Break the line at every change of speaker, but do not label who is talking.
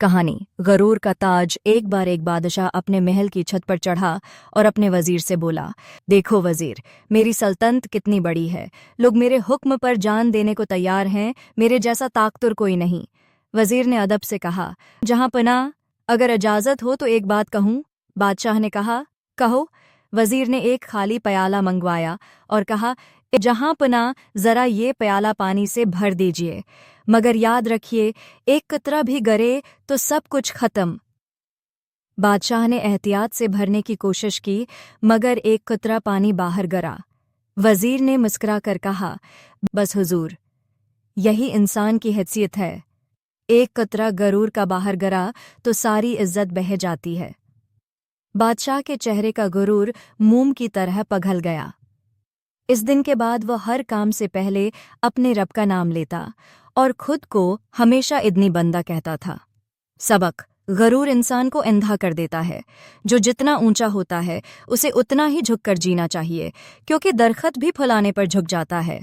कहानी गरूर का ताज। एक बार एक बादशाह अपने महल की छत पर चढ़ा और अपने वजीर से बोला, देखो वजीर, मेरी सल्तनत कितनी बड़ी है। लोग मेरे हुक्म पर जान देने को तैयार हैं। मेरे जैसा ताकतवर कोई नहीं। वजीर ने अदब से कहा, जहां पनाह, अगर इजाजत हो तो एक बात कहूं। बादशाह ने कहा, कहो। वजीर ने एक खाली प्याला मंगवाया और कहा, जहां पनाह, जरा ये प्याला पानी से भर दीजिए, मगर याद रखिए, एक कतरा भी गिरे तो सब कुछ खत्म। बादशाह ने एहतियात से भरने की कोशिश की, मगर एक कतरा पानी बाहर गिरा। वजीर ने मुस्कुरा कर कहा, बस हुजूर, यही इंसान की हैसियत है। एक कतरा गरूर का बाहर गिरा तो सारी इज्जत बह जाती है। बादशाह के चेहरे का गुरूर मोम की तरह पिघल गया। इस दिन के बाद वह हर काम से पहले अपने रब का नाम लेता और खुद को हमेशा इदनी बंदा कहता था। सबक: गरूर इंसान को अंधा कर देता है। जो जितना ऊंचा होता है उसे उतना ही झुककर जीना चाहिए, क्योंकि दरख्त भी फुलाने पर झुक जाता है।